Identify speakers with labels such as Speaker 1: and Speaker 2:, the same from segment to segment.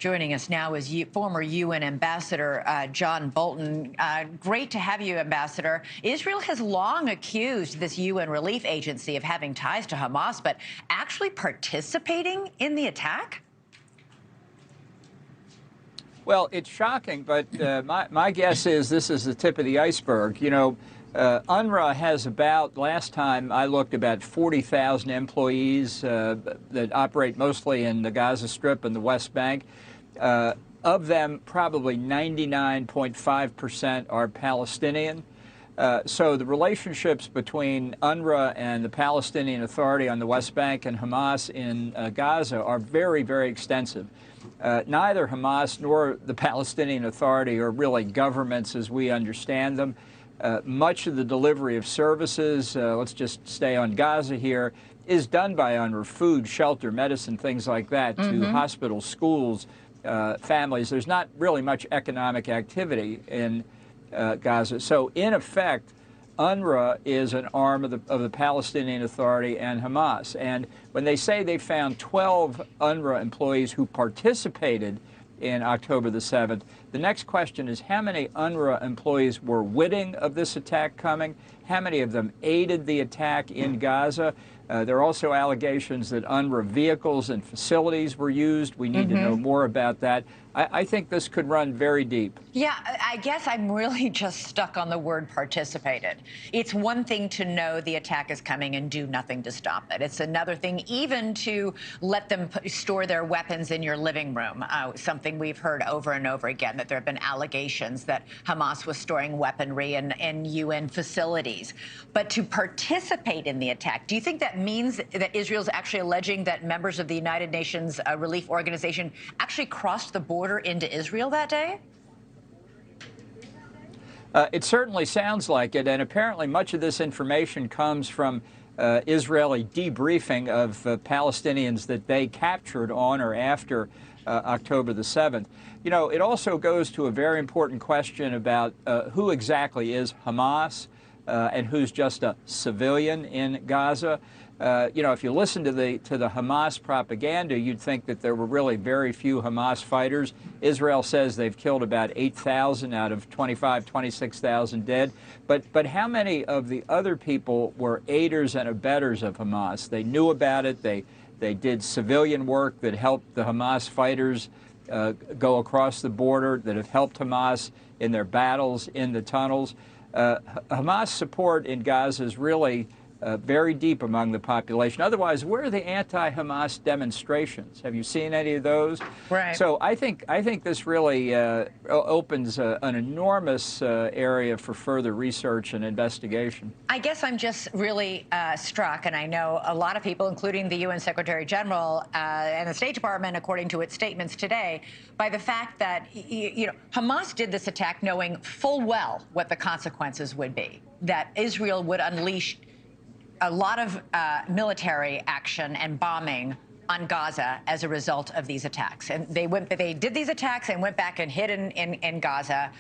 Speaker 1: Joining us now is former UN Ambassador John Bolton. Great to have you, Ambassador. Israel has long accused this UN relief agency of having ties to Hamas, but actually participating in the attack?
Speaker 2: Well, it's shocking, but my guess is this is the tip of the iceberg. You know, UNRWA has about, last time I looked, about 40,000 employees that operate mostly in the Gaza Strip and the West Bank. Of them, probably 99.5% are Palestinian. So the relationships between UNRWA and the Palestinian Authority on the West Bank and Hamas in Gaza are very, very extensive. Neither Hamas nor the Palestinian Authority are really governments as we understand them. Much of the delivery of services, let's just stay on Gaza here, is done by UNRWA: food, shelter, medicine, things like that, to hospitals, schools, families. There's not really much economic activity in Gaza. So, in effect, UNRWA is an arm of the Palestinian Authority and Hamas. And when they say they found 12 UNRWA employees who participated in October the 7th, the next question is how many UNRWA employees were witting of this attack coming? How many of them aided the attack in Gaza? There are also allegations that UNRWA vehicles and facilities were used. We need to know more about that. I think this could run very deep.
Speaker 1: Yeah, I guess I'm really just stuck on the word participated. It's one thing to know the attack is coming and do nothing to stop it. It's another thing even to let them store their weapons in your living room, something we've heard over and over again, that there have been allegations that Hamas was storing weaponry in UN facilities. But to participate in the attack, do you think that means that Israel's actually alleging that members of the United Nations Relief Organization actually crossed the border into Israel that day?
Speaker 2: It certainly sounds like it, and apparently much of this information comes from Israeli debriefing of Palestinians that they captured on or after October the 7th. You know, it also goes to a very important question about who exactly is Hamas and who's just a civilian in Gaza. You know, if you listen to the Hamas propaganda, you'd think that there were really very few Hamas fighters. Israel says they've killed about 8,000 out of 26,000 dead. But how many of the other people were aiders and abettors of Hamas? They knew about it. They did civilian work that helped the Hamas fighters go across the border, that have helped Hamas in their battles in the tunnels. Hamas support in Gaza is really very deep among the population. Otherwise, where are the anti-Hamas demonstrations? Have you seen any of those?
Speaker 1: Right.
Speaker 2: So I think this really opens an enormous area for further research and investigation.
Speaker 1: I guess I'm just really struck, and I know a lot of people, including the UN Secretary General and the State Department, according to its statements today, by the fact that Hamas did this attack knowing full well what the consequences would be, that Israel would unleash a lot of military action and bombing on Gaza as a result of these attacks. And they did these attacks and went back and hid in Gaza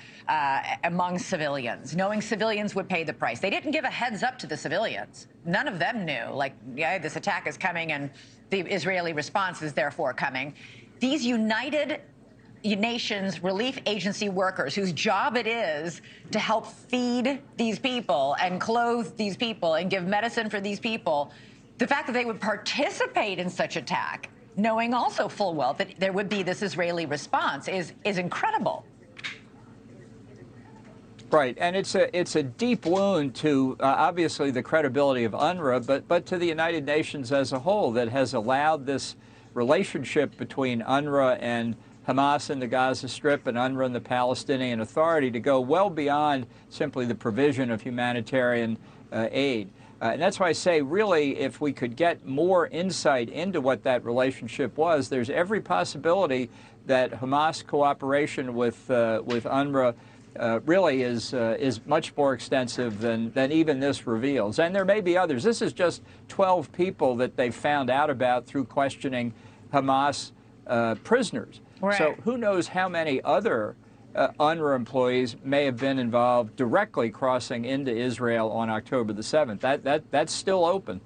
Speaker 1: among civilians, knowing civilians would pay the price. They didn't give a heads up to the civilians. None of them knew, like, yeah, this attack is coming and the Israeli response is therefore coming. These United Nations relief agency workers whose job it is to help feed these people and clothe these people and give medicine for these people, the fact that they would participate in such attack, knowing also full well that there would be this Israeli response, is incredible.
Speaker 2: Right, and it's a deep wound to obviously the credibility of UNRWA, but to the United Nations as a whole, that has allowed this relationship between UNRWA and Hamas in the Gaza Strip and UNRWA and the Palestinian Authority to go well beyond simply the provision of humanitarian aid. And that's why I say, really, if we could get more insight into what that relationship was, there's every possibility that Hamas cooperation with UNRWA really is much more extensive than even this reveals. And there may be others. This is just 12 people that they found out about through questioning Hamas prisoners.
Speaker 1: Right.
Speaker 2: So who knows how many other UNRWA employees may have been involved directly crossing into Israel on October the 7th. That's still open.